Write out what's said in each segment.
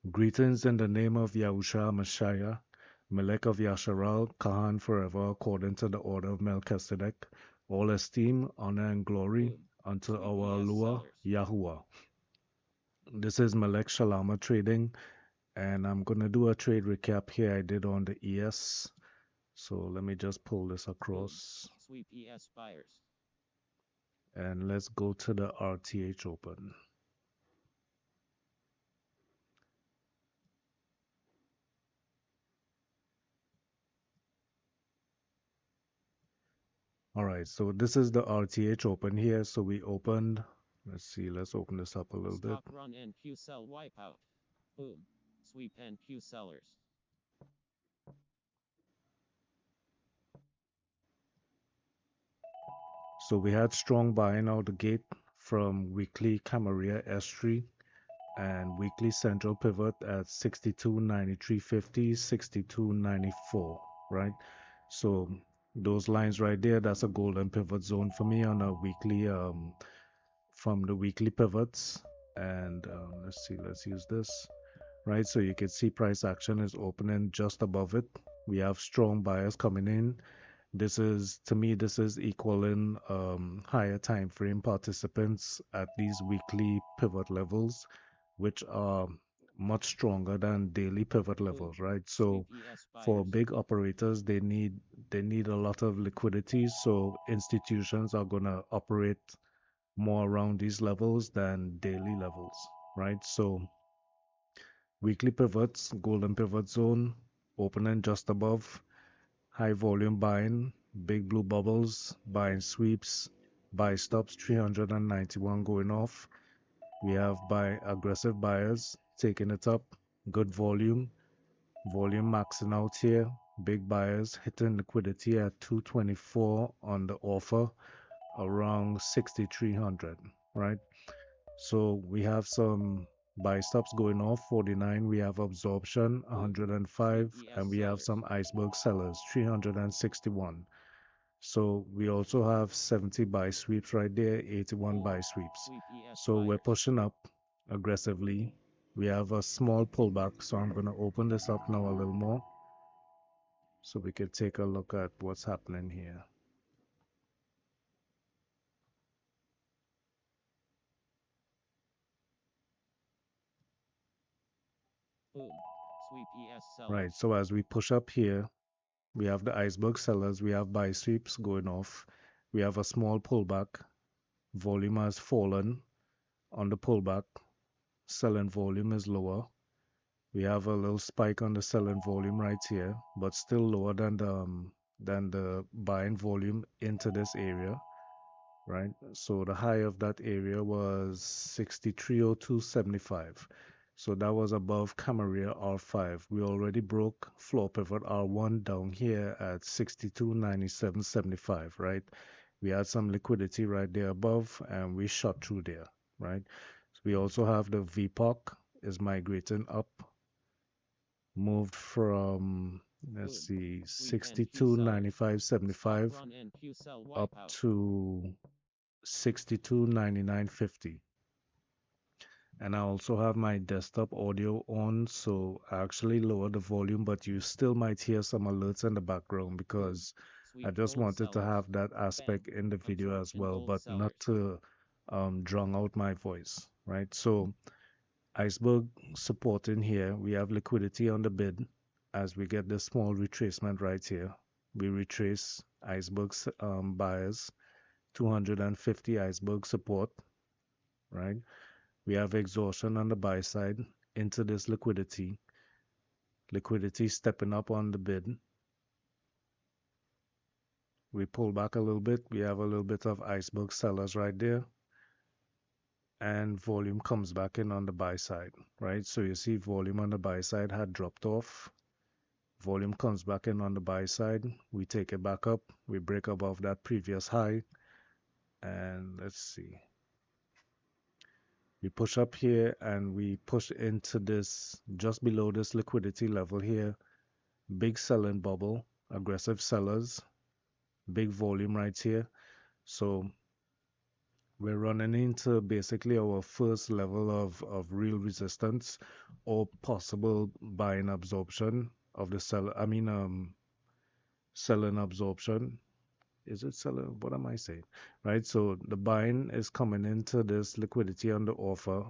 Greetings in the name of Yahusha Messiah, Melech of Yasharal, Kahan forever, according to the order of Melchizedek. All esteem, honor, and glory unto our Lua, Yahuwah. This is Melech Shalama Trading, and I'm going to do a trade recap here I did on the ES. So let me just pull this across. Sweep ES buyers. And let's go to the RTH open. All right, so this is the RTH open here. So we opened, let's see, let's open this up a little bit. Stock run and Q sell wipeout. Boom. Sweep and Q sellers. So we had strong buying out the gate from weekly Camarilla S3 and weekly central pivot at 62.9350, 62.94, right? So those lines right there, that's a golden pivot zone for me on a weekly, from the weekly pivots. And let's see, let's use this, right? So you can see price action is opening just above it. We have strong buyers coming in. This is, to me, this is equaling higher time frame participants at these weekly pivot levels, which are much stronger than daily pivot levels, right? So for big operators, they need a lot of liquidity. So institutions are gonna operate more around these levels than daily levels, right? So weekly pivots, golden pivot zone, opening just above. High volume buying, big blue bubbles, buying sweeps, buy stops 391 going off. We have buy aggressive buyers taking it up, good volume, volume maxing out here, big buyers hitting liquidity at 224 on the offer, around 6,300, right? So we have some buy stops going off 49, we have absorption 105, and we have some iceberg sellers 361. So we also have 70 buy sweeps right there, 81 buy sweeps. So we're pushing up aggressively. We have a small pullback, so I'm going to open this up now a little more so we can take a look at what's happening here. Boom. Sweep ES sellers. Right, so as we push up here, we have the iceberg sellers, we have buy sweeps going off, we have a small pullback, volume has fallen on the pullback, selling volume is lower. We have a little spike on the selling volume right here, but still lower than the buying volume into this area, right? So the high of that area was 6302.75. So that was above Camarilla R5. We already broke floor pivot R1 down here at 6297.75, right? We had some liquidity right there above and we shot through there, right? So we also have the VPOC is migrating up, moved from, let's see, 62.95.75 up to 62.99.50. And I also have my desktop audio on, so I actually lowered the volume, but you still might hear some alerts in the background because I just wanted to have that aspect in the video as well, but not to drown out my voice, right? So iceberg support in here, we have liquidity on the bid as we get this small retracement right here. We retrace iceberg buyers, 250 iceberg support, right? We have exhaustion on the buy side into this liquidity. Liquidity stepping up on the bid. We pull back a little bit. We have a little bit of iceberg sellers right there. And volume comes back in on the buy side, right? So you see volume on the buy side had dropped off. Volume comes back in on the buy side. We take it back up. We break above that previous high. And let's see. We push up here and we push into this, just below this liquidity level here. Big selling bubble, aggressive sellers, big volume right here. So we're running into basically our first level of real resistance or possible buying absorption of the seller. I mean, selling absorption. Is it selling? What am I saying? Right. So the buying is coming into this liquidity under offer,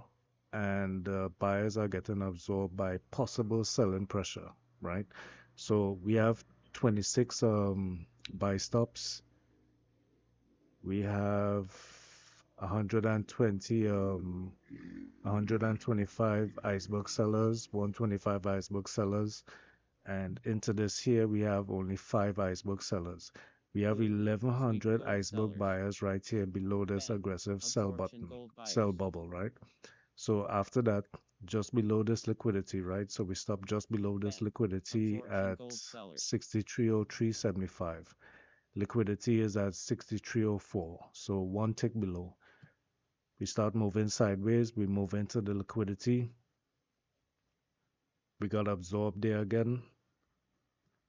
and buyers are getting absorbed by possible selling pressure. Right. So we have 26 buy stops. We have 120 125 iceberg sellers, 125 iceberg sellers, and into this here we have only 5 iceberg sellers. We have Boom. Sweep 1100 gold iceberg sellers. buyers right here below this Bang. aggressive sell Absorption button, gold sell buyers. bubble, right? So after that, just below this liquidity, right? So we stop just below this Bang. liquidity Absorption at gold sellers. 6303.75. Liquidity is at 6304, so one tick below. We start moving sideways, we move into the liquidity. We got absorbed there again.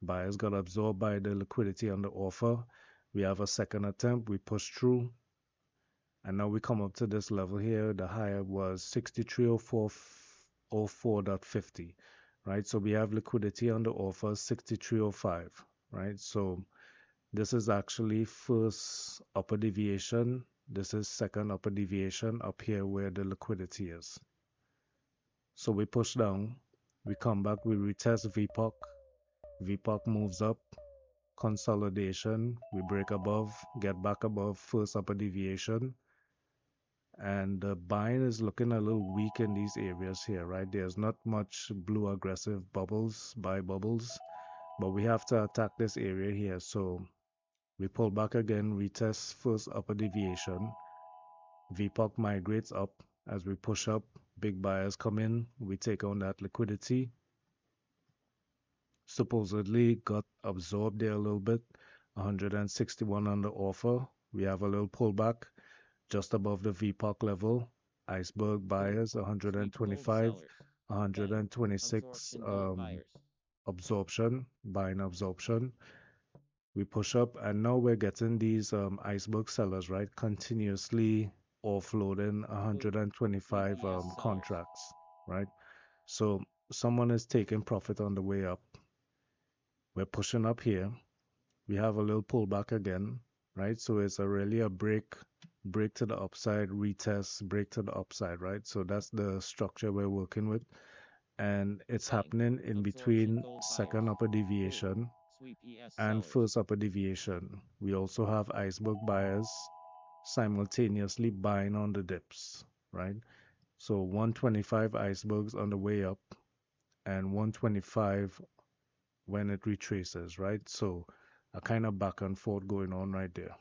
Buyers got absorbed by the liquidity on the offer. We have a second attempt, we push through, and now we come up to this level here. The higher was 6304.50, right? So we have liquidity on the offer 6305, right? So this is actually first upper deviation. This is second upper deviation up here where the liquidity is. So we push down, we come back, we retest VPOC. VPOC moves up, consolidation, we break above, get back above first upper deviation. And the buying is looking a little weak in these areas here, right? There's not much blue aggressive bubbles, buy bubbles, but we have to attack this area here. So we pull back again, retest first upper deviation. VPOC migrates up as we push up. Big buyers come in, we take on that liquidity. Supposedly got absorbed there a little bit. 161 on the offer. We have a little pullback just above the VPOC level. Iceberg Boom. buyers Sweep gold 125, sellers. Bang. 126 Absorption gold buyers. absorption, buying absorption. We push up, and now we're getting these iceberg sellers, right? Continuously offloading Boom. Sweep 125 ES sellers. contracts, right? So someone is taking profit on the way up. We're pushing up here. We have a little pullback again, right? So it's really a break to the upside, retest, break to the upside, right? So that's the structure we're working with. And it's Bang. happening in Absorption between gold buyers. second upper Boom. deviation Sweep ES and sellers. first upper deviation. We also have iceberg buyers simultaneously buying on the dips, right? So 125 icebergs on the way up and 125 when it retraces, right? So a kind of back and forth going on right there.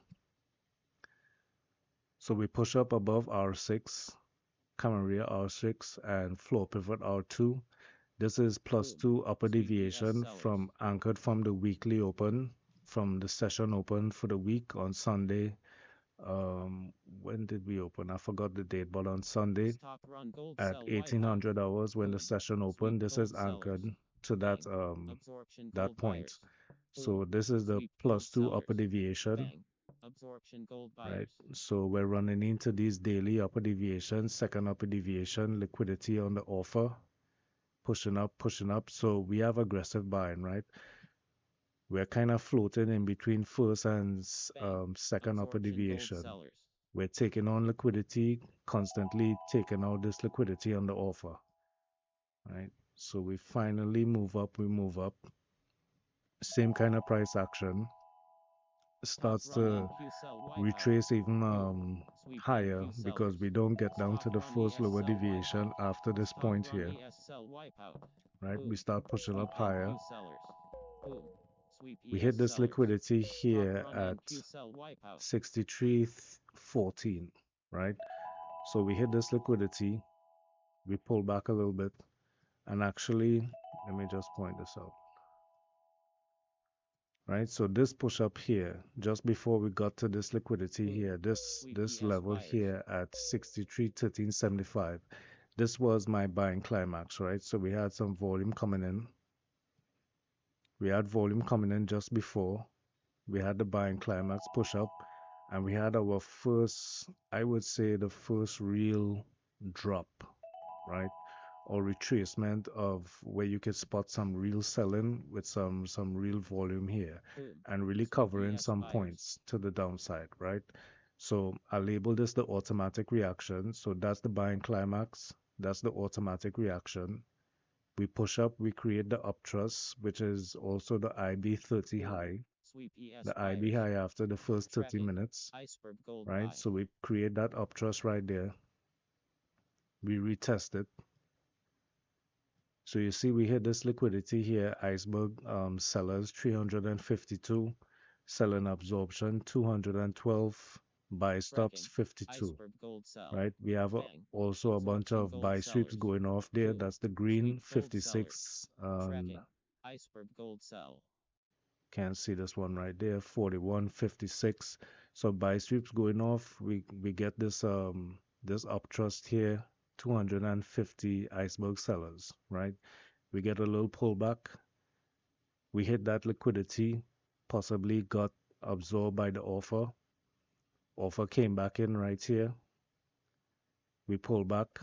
So we push up above R6, Camarilla R6, and floor pivot R2. This is plus Boom. 2 upper Sweep ES deviation sellers. from anchored from the weekly open, from the session open for the week on Sunday. When did we open? I forgot the date, but on Sunday Stop run gold at sell wipeout. 1800 hours when the Boom. session Sweep opened, this is gold sellers. anchored to Bang. Absorption that gold point. buyers. Boom. So this is the Sweep gold plus 2 sellers. upper deviation, Bang. Absorption gold right? buyers. So we're running into these daily upper deviations, second upper deviation, liquidity on the offer, pushing up, pushing up. So we have aggressive buying, right? We're kind of floating in between first and Bang. second upper Absorption gold deviation. sellers. We're taking on liquidity, constantly taking out this liquidity on the offer, right? So we finally move up, we move up. Same kind of price action. Top Starts run to NQ sell wipeout. retrace even Boom. Sweep higher NQ because sellers. we don't get down Stop to the run first ES lower sell wipeout. deviation after this Stop point run here, ES sell wipeout. right? We Boom. start pushing Sweep up higher. NQ sellers. Boom. Sweep We ES hit this sellers. liquidity Stop here run at NQ sell wipeout. 63.14, right? So we hit this liquidity, we pull back a little bit, and actually, let me just point this out. Right, so this push up here, just before we got to this liquidity Boom. here, this Sweep this ES Yes. level buyers. here at 63.1375, this was my buying climax, right? So we had some volume coming in. We had volume coming in just before we had the buying climax push up, And we had our first, I would say, the first real drop, right? Or retracement of where you can spot some real selling with some real volume here Boom. and really Sweep covering ES some buyers. points to the downside, right? So I label this the automatic reaction. So that's the buying climax. That's the automatic reaction. We push up, we create the uptrust, which is also the IB30 Boom. high, Sweep ES the IB buyers. high after the first 30 Tracking. minutes, Iceberg gold right? buy. So we create that uptrust right there. We retest it. So you see we hit this liquidity here, iceberg sellers 352, selling absorption 212, buy stops Tracking. 52, Iceberg gold sell. right? We have Bang. also a bunch Absorption of gold buy sweeps sellers. going off there. Boom. That's the Sweep green gold sellers. 56. Tracking. Iceberg gold sell. Can't see this one right there, 41.56. So buy sweeps going off. We get this uptrust here, 250 iceberg sellers, right? We get a little pullback. We hit that liquidity, possibly got absorbed by the offer. Offer came back in right here. We pull back.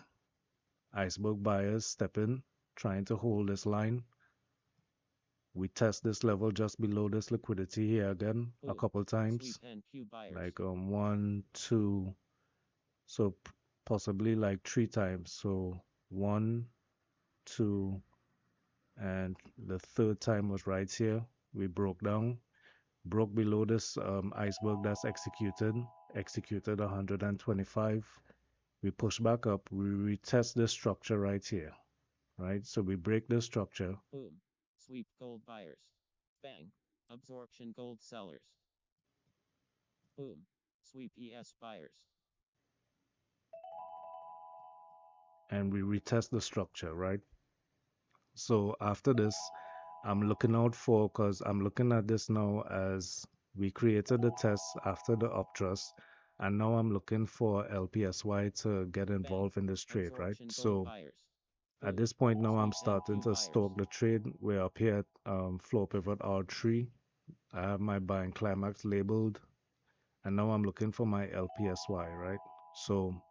Iceberg buyers step in, trying to hold this line. We test this level just below this liquidity here again a Boom. couple Sweep times, NQ buyers. like one, two, so possibly like three times. So one, two, and the third time was right here. We broke down, broke below this iceberg that's executed 125. We push back up, we retest this structure right here, right? So we break this structure. Boom. Sweep gold buyers. Bang. Absorption gold sellers. Boom. Sweep ES buyers. And we retest the structure, right? So after this, I'm looking out for, because I'm looking at this now as we created the test after the uptrust, and now I'm looking for LPSY to get Bang. involved in this trade, right? Absorption gold So buyers. at Boom. this point now I'm Sweep starting NQ to buyers. stalk the trade. We're up here at floor pivot R3. I have my buying climax labeled, and now I'm looking for my LPSY, right? So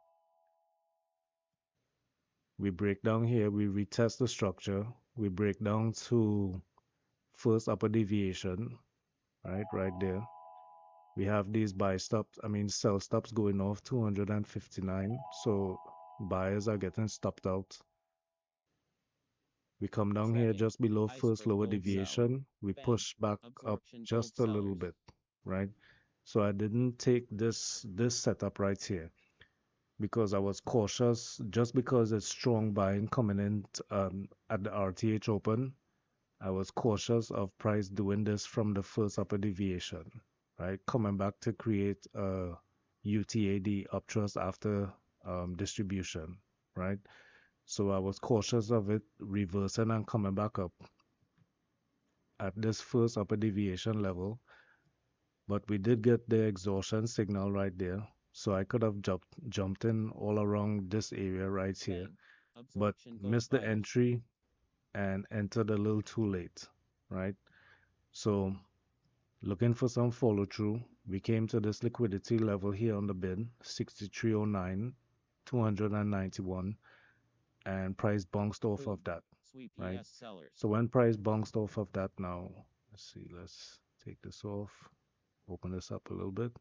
we break down here, we retest the structure, we break down to first upper deviation, right there. We have these buy stops, I mean sell stops going off 259. So buyers are getting stopped out. We come down here Tracking. just below first Iceberg lower gold sell. deviation. We Bang. push back up Absorption gold just a little sellers. bit, right? So I didn't take this setup right here because I was cautious. Just because it's strong buying coming in at the RTH open, I was cautious of price doing this from the first upper deviation, right? Coming back to create a UTAD uptrust after distribution, right? So I was cautious of it reversing and coming back up at this first upper deviation level, but we did get the exhaustion signal right there. So I could have jumped in all around this area right here, Bang. but Absorption gold missed the buyers. entry and entered a little too late, right? So looking for some follow through, we came to this liquidity level here on the bid, 6309, 291, and price bounced off of Boom. that, Sweep right? ES sellers. So when price bounced off of that now, let's see, let's take this off, open this up a little bit.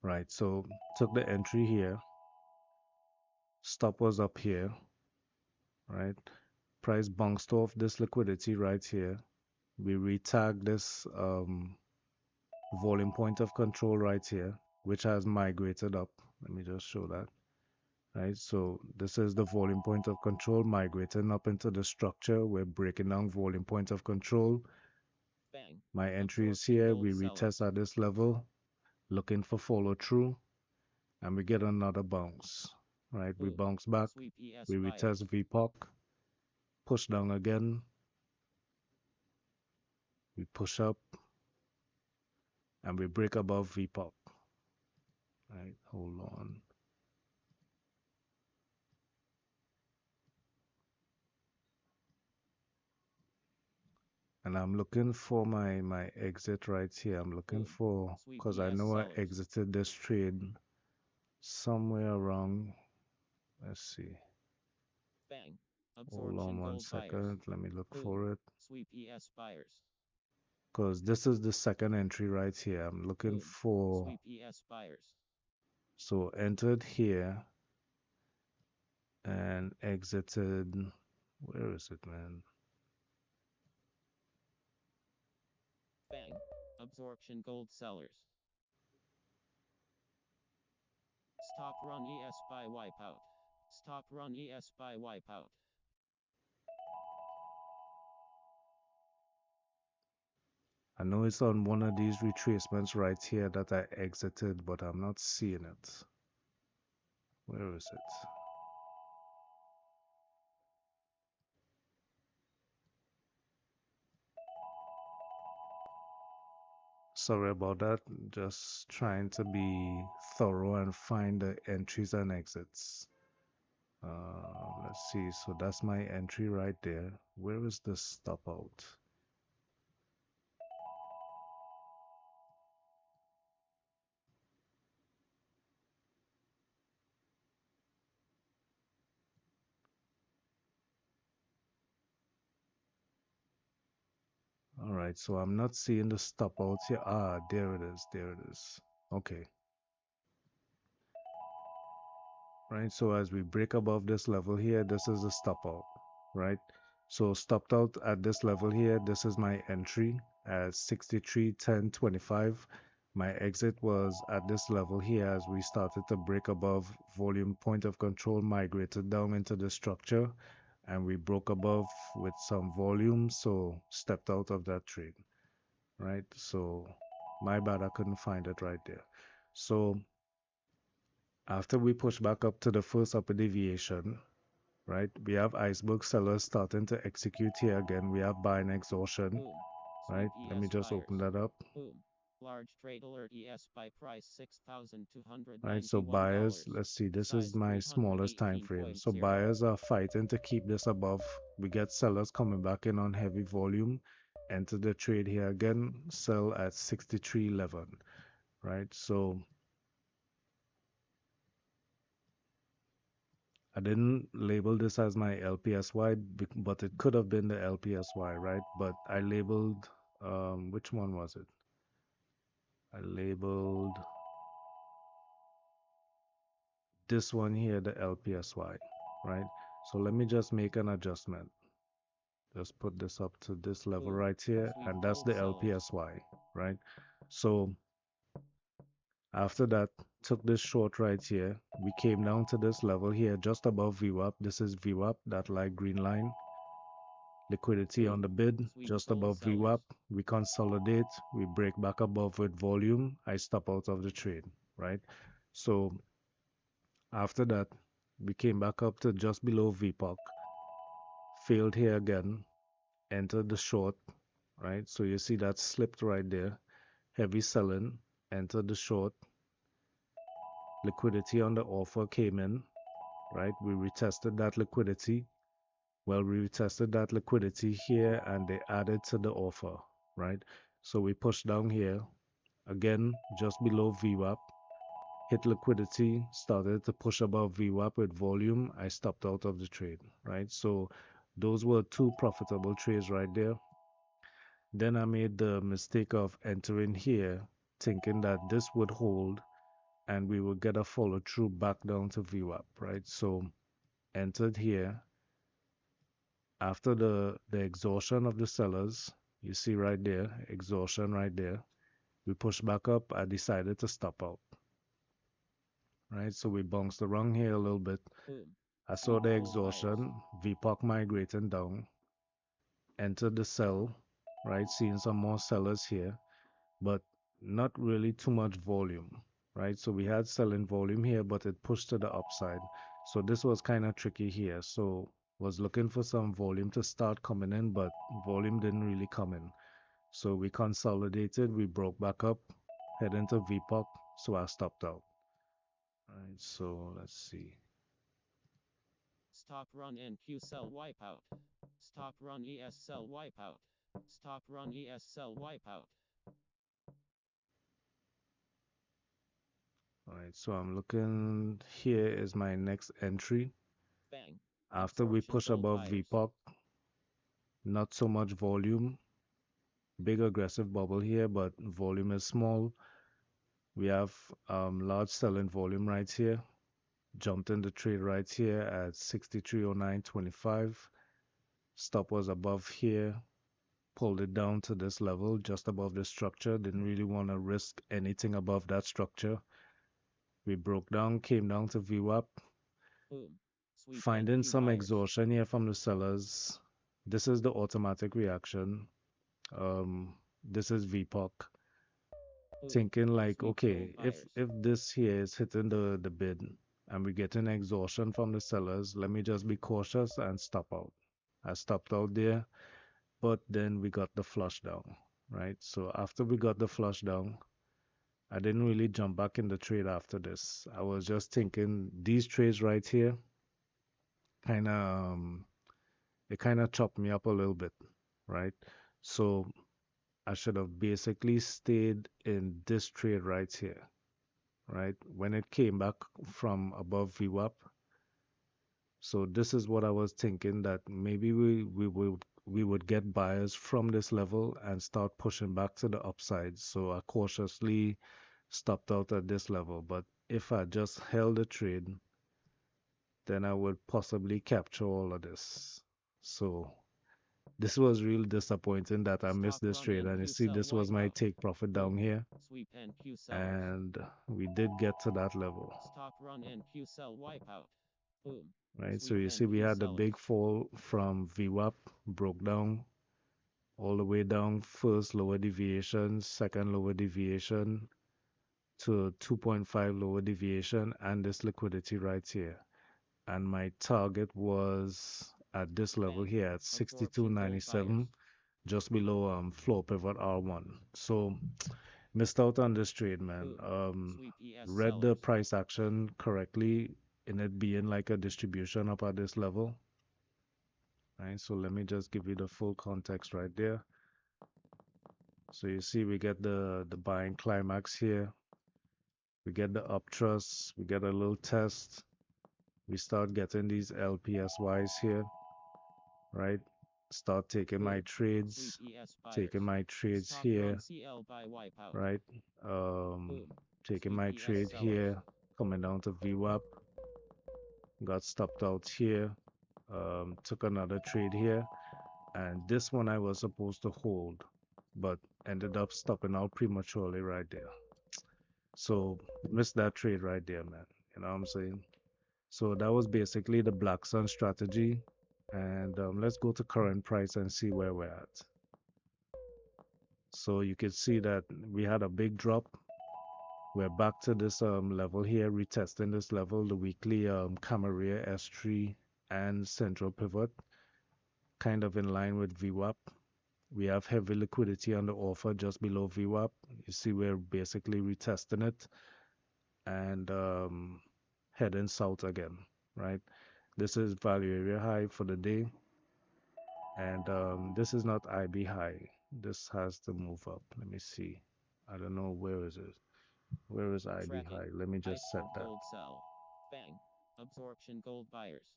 Right, so took the entry here, stop was up here, right? Price bounced off this liquidity right here. We retag this volume point of control right here, which has migrated up. Let me just show that. Right, so this is the volume point of control migrating up into the structure. We're breaking down volume point of control. Bang. My entry is Absorption here. gold We sellers. retest at this level, looking for follow through, and we get another bounce. Right, we Boom. bounce back, Sweep ES we buyers. retest VPOC, push down again, we push up, and we break above VPOC. Right, hold on. And I'm looking for my exit right here. I'm looking Boom. for, Sweep because I ES know I sellers. exited this trade somewhere around, let's see. Bang. Hold on Absorption one gold buyers. second. Let me look Boom. for it. Sweep ES buyers. Because this is the second entry right here. I'm looking Boom. for, Sweep ES buyers. so entered here and exited. Where is it, man? Bang. Absorption gold sellers. Stop run ES by wipeout. Stop run ES by wipeout. I know it's on one of these retracements right here that I exited, but I'm not seeing it. Where is it? Sorry about that. Just trying to be thorough and find the entries and exits. Let's see. So that's my entry right there. Where is the stop out? All right, so I'm not seeing the stop out here. Ah, there it is. There it is. Okay. Right, so as we break above this level here, this is a stop out, right? So stopped out at this level here, this is my entry at 63.10.25. My exit was at this level here as we started to break above volume point of control, migrated down into the structure, and we broke above with some volume, so stepped out of that trade, right? So my bad, I couldn't find it right there. So after we push back up to the first upper deviation, right, we have iceberg sellers starting to execute here again. We have buying exhaustion, Boom. Sweep right? Let me ES just buyers. open that up, Boom. Large trade alert ES buy price right? So buyers, $6,291. let's see, this is Size my smallest time frame. So 318.0. buyers are fighting to keep this above. We get sellers coming back in on heavy volume, enter the trade here again, sell at 63.11, right? So I didn't label this as my LPSY, but it could have been the LPSY, right? But I labeled, which one was it? I labeled this one here the LPSY, right? So let me just make an adjustment. Just put this up to this level Boom. right here, Sweep and that's gold the sellers. LPSY, right? So after that, took this short right here. We came down to this level here, just above VWAP. This is VWAP, that light green line. Liquidity on Boom. the bid, Sweep just gold above sellers. VWAP. We consolidate, we break back above with volume. I stop out of the trade, right? So after that, we came back up to just below VPOC, failed here again, entered the short, right? So you see that slipped right there. Heavy selling, entered the short. Liquidity on the offer came in, right? We retested that liquidity. Well, we retested that liquidity here and they added to the offer, right? So we pushed down here, again, just below VWAP, hit liquidity, started to push above VWAP with volume. I stopped out of the trade, right? So those were two profitable trades right there. Then I made the mistake of entering here, thinking that this would hold and we would get a follow through back down to VWAP, right? So entered here. After the exhaustion of the sellers, you see right there, exhaustion right there. We pushed back up. I decided to stop out, right? So we bounced around here a little bit. Boom. I saw Sweep the gold buyers. exhaustion, VPOC migrating down, entered the sell, right? Seeing some more sellers here, but not really too much volume, right? So we had selling volume here, but it pushed to the upside. So this was kind of tricky here. So was looking for some volume to start coming in, but volume didn't really come in. So we consolidated, we broke back up, head into VPOC, so I stopped out. Right, so let's see. Stop run NQ cell wipeout. Stop run ES cell wipeout. Stop run ES sell wipeout. Alright, so I'm looking, here is my next entry. Bang. After we Absorption push gold above buyers. VPOC, not so much volume, big aggressive bubble here, but volume is small. We have large selling volume right here. Jumped in the trade right here at 6309.25. Stop was above here. Pulled it down to this level, just above the structure. Didn't really want to risk anything above that structure. We broke down, came down to VWAP. Boom. Sweep Finding NQ some buyers. exhaustion here from the sellers. This is the automatic reaction. This is VPOC. Boom. Thinking like, Sweep okay, gold if buyers. this here is hitting the bid and we're getting exhaustion from the sellers, let me just be cautious and stop out. I stopped out there, but then we got the flush down, right? So after we got the flush down, I didn't really jump back in the trade after this. I was just thinking these trades right here kind of it kind of chopped me up a little bit, right? So I should have basically stayed in this trade right here, right? When it came back from above VWAP. So this is what I was thinking, that maybe we would get buyers from this level and start pushing back to the upside. So I cautiously stopped out at this level. But if I just held the trade, then I would possibly capture all of this. So this was real disappointing that I missed Stop this run trade. And you NQ see, sell this was my wipeout. take profit down Boom. here. Sweep NQ sellers. And we did get to that level, Stop run NQ sell wipeout. Boom. right? So Sweep you see, we NQ had the sellers. big fall from VWAP, broke down all the way down, first lower deviation, second lower deviation to 2.5 lower deviation, and this liquidity right here. And my target was at this level Bang. here at Absorption gold 62.97, buyers. just below floor pivot R1. So missed out on this trade, man. Boom. Sweep ES Read the sellers. price action correctly in it being like a distribution up at this level. Right, so let me just give you the full context right there. So you see we get the buying climax here. We get the uptrust, we get a little test. We start getting these LPSYs here, right? Start taking my Boom. trades, Sweep ES buyers. taking my trades Stop here, run CL by wipeout. right? Boom. Taking Sweep my ES trade sellers. here, coming down to VWAP, got stopped out here, took another trade here, and this one I was supposed to hold, but ended up stopping out prematurely right there. So missed that trade right there, man. You know what I'm saying? So that was basically the Black Sun strategy. And let's go to current price and see where we're at. So you can see that we had a big drop. We're back to this level here, retesting this level, the weekly Camarilla S3 and central pivot, kind of in line with VWAP. We have heavy liquidity on the offer just below VWAP. You see we're basically retesting it and heading south again, right? This is value area high for the day. And this is not IB high. This has to move up. Let me see. I don't know, where is it? Where is IB Tracking. high? Let me just set Iceberg that. gold sell. Bang. Absorption gold buyers.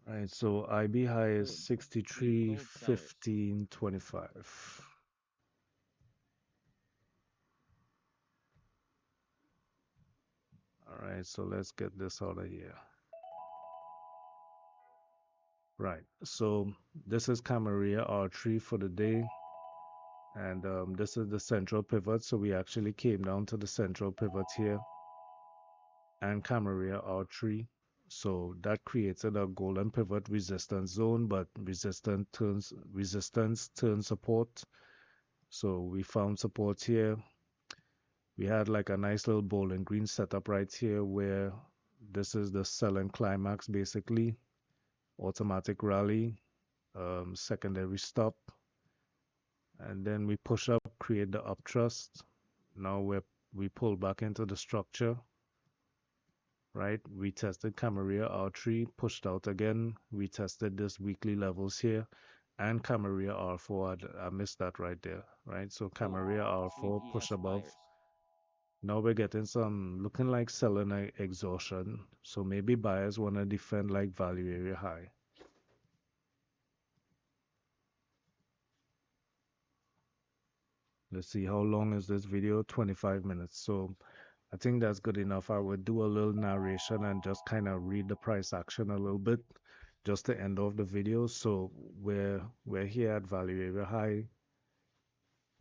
All right, so IB high is Boom. Sweep gold sellers. 63.1525. All right, so let's get this out of here. Right, so this is Camarilla R3 for the day. And this is the central pivot. So we actually came down to the central pivot here and Camarilla R3. So that created a golden pivot resistance zone, but resistance turns support. So we found support here. We had like a nice little bowling green setup right here where this is the selling climax basically. Automatic rally, secondary stop, and then we push up, create the uptrust. Now we pull back into the structure. right? We tested Camarilla R3, pushed out again. We tested this weekly levels here and Camarilla R4. I missed that right there, right? So Boom. Camarilla Sweep R4 push ES above. buyers. Now we're getting some looking like selling exhaustion. So maybe buyers want to defend like value area high. Let's see how long is this video? 25 minutes. So I think that's good enough. I would do a little narration and just kind of read the price action a little bit just to end off the video. So we're here at value area high.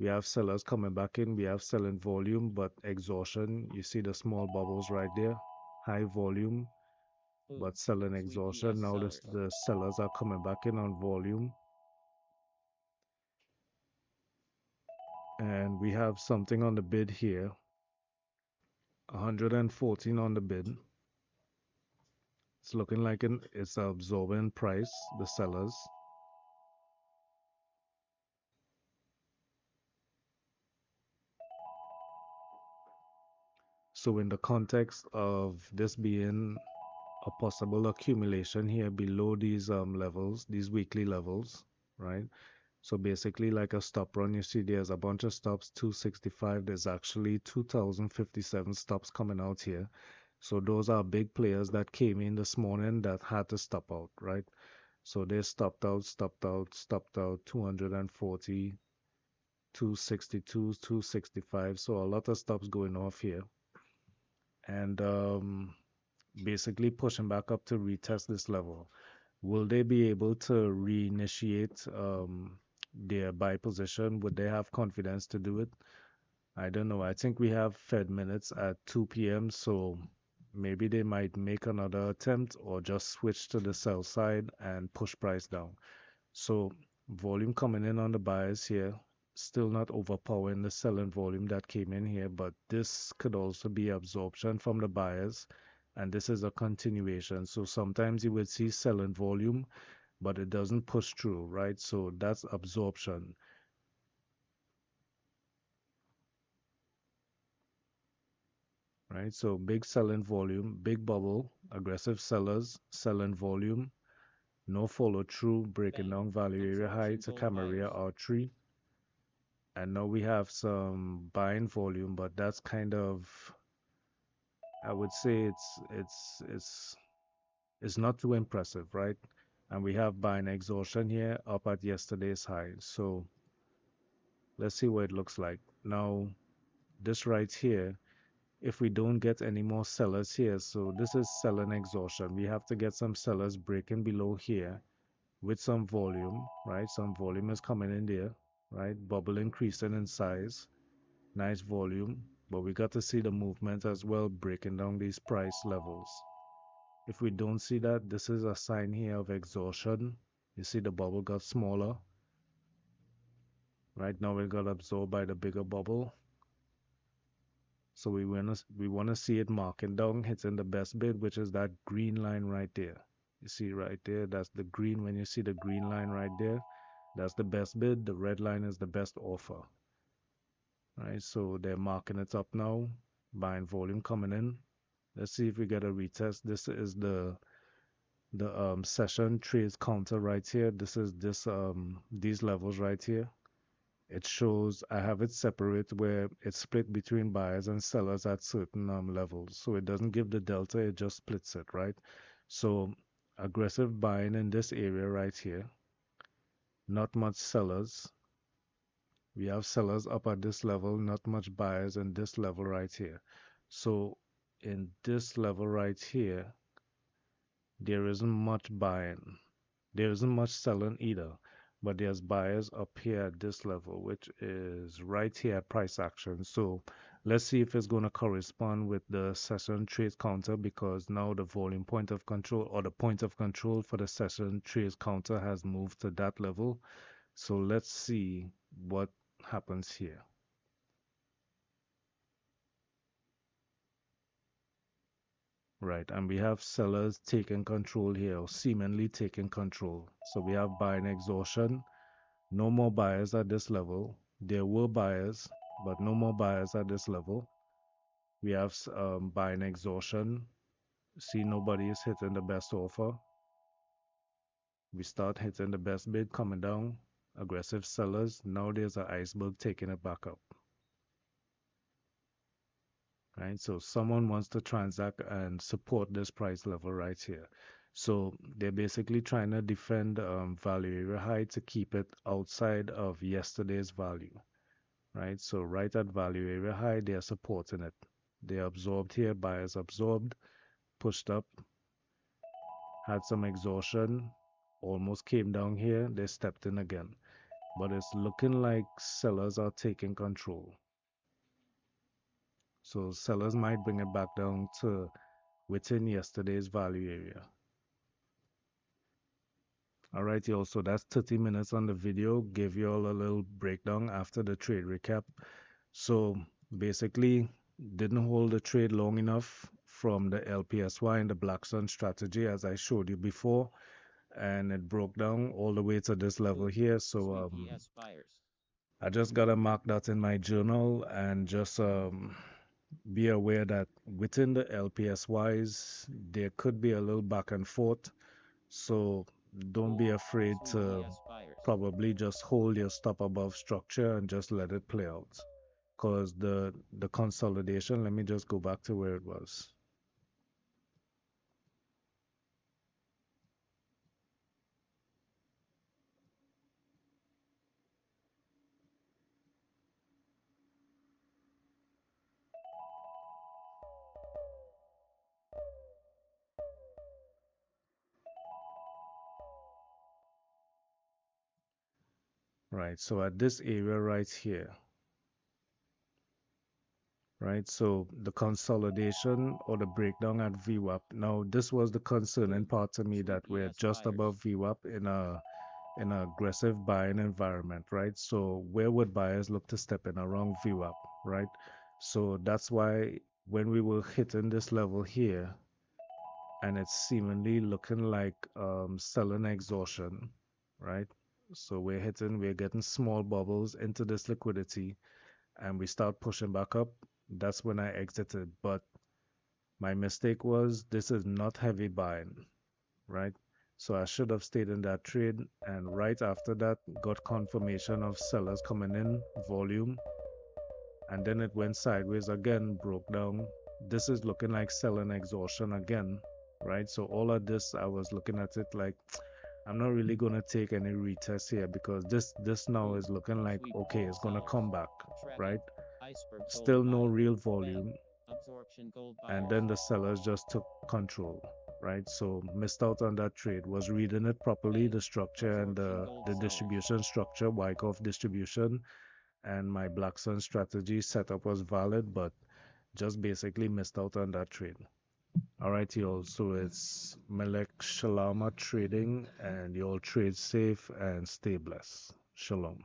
We have sellers coming back in. We have selling volume, but exhaustion. You see the small bubbles right there. High volume, Boom. but selling Sweep ES exhaustion. Now sellers. the sellers are coming back in on volume. And we have something on the bid here. 114 on the bid. It's looking like it's absorbing price, the sellers. So in the context of this being a possible accumulation here below these levels, these weekly levels, right? So basically like a stop run, you see there's a bunch of stops, 265. There's actually 2057 stops coming out here. So those are big players that came in this morning that had to stop out, right? So they stopped out, stopped out, stopped out, 240, 262, 265. So a lot of stops going off here. And basically pushing back up to retest this level. Will they be able to reinitiate their buy position? Would they have confidence to do it? I don't know. I think we have Fed minutes at 2 p.m., so maybe they might make another attempt or just switch to the sell side and push price down. So volume coming in on the buyers here, still not overpowering the selling volume that came in here, but this could also be absorption from the buyers, and this is a continuation. So sometimes you would see selling volume, but it doesn't push through, right? So that's absorption, right? So big selling volume, big bubble, aggressive sellers, selling volume, no follow through, breaking Bang. down value area high Absorption to gold Camarilla buyers. R3. And now we have some buying volume, but that's kind of, I would say it's not too impressive, right? And we have buying exhaustion here up at yesterday's high. So let's see what it looks like. Now, this right here, if we don't get any more sellers here, so this is selling exhaustion. We have to get some sellers breaking below here with some volume, right? Some volume is coming in there, right? Bubble increasing in size. Nice volume, but we got to see the movement as well, breaking down these price levels. If we don't see that, this is a sign here of exhaustion. You see the bubble got smaller. Right now it got absorbed by the bigger bubble. So we wanna see it marking down, hitting the best bid, which is that green line right there. You see right there, that's the green. When you see the green line right there, that's the best bid. The red line is the best offer. Right, so they're marking it up now, buying volume coming in. Let's see if we get a retest. This is the session trades counter right here. This is these levels right here. It shows I have it separate where it's split between buyers and sellers at certain levels. So it doesn't give the delta, it just splits it, right? So aggressive buying in this area right here. Not much sellers. We have sellers up at this level, not much buyers in this level right here. So in this level right here, there isn't much buying. There isn't much selling either, but there's buyers up here at this level, which is right here at price action. So let's see if it's going to correspond with the session trade counter, because now the volume point of control, or the point of control for the session trade counter, has moved to that level. So let's see what happens here. Right, and we have sellers taking control here, or seemingly taking control. So we have buying exhaustion. No more buyers at this level. There were buyers, but no more buyers at this level. We have buying exhaustion. See, nobody is hitting the best offer. We start hitting the best bid coming down. Aggressive sellers. Now there's an iceberg taking it back up. Right? So someone wants to transact and support this price level right here. So they're basically trying to defend value area high to keep it outside of yesterday's value. Right? So right at value area high, they're supporting it. They absorbed here, buyers absorbed, pushed up, had some exhaustion, almost came down here, they stepped in again. But it's looking like sellers are taking control. So sellers might bring it back down to within yesterday's value area. All right, y'all. So that's 30 minutes on the video. Give you all a little breakdown after the trade recap. So basically, didn't hold the trade long enough from the LPSY and the Black Sun strategy, as I showed you before, and it broke down all the way to this level here. So I just gotta mark that in my journal and just be aware that within the LPSYs there could be a little back and forth. So don't be afraid to probably just hold your stop above structure and just let it play out. Because the consolidation, let me just go back to where it was. Right, so at this area right here, right? So the consolidation or the breakdown at VWAP. Now, this was the concerning part to me that we're just above VWAP in an aggressive buying environment, right? So where would buyers look to step in around VWAP, right? So that's why when we were hitting this level here, and it's seemingly looking like selling exhaustion, right? So we're getting small bubbles into this liquidity and we start pushing back up. That's when I exited. But my mistake was this is not heavy buying, right? So I should have stayed in that trade. And right after that, got confirmation of sellers coming in, volume. And then it went sideways again, broke down. This is looking like selling exhaustion again, right? So all of this, I was looking at it like, I'm not really going to take any retest here because this now is looking like, okay, it's going to come back, right? Still no real volume. And then the sellers just took control, right? So missed out on that trade. Was reading it properly, the structure and the distribution structure, Wyckoff distribution, and my Black Sun strategy setup was valid, but just basically missed out on that trade. All right, y'all. So it's Melek Shalama Trading, and y'all trade safe and stay blessed. Shalom.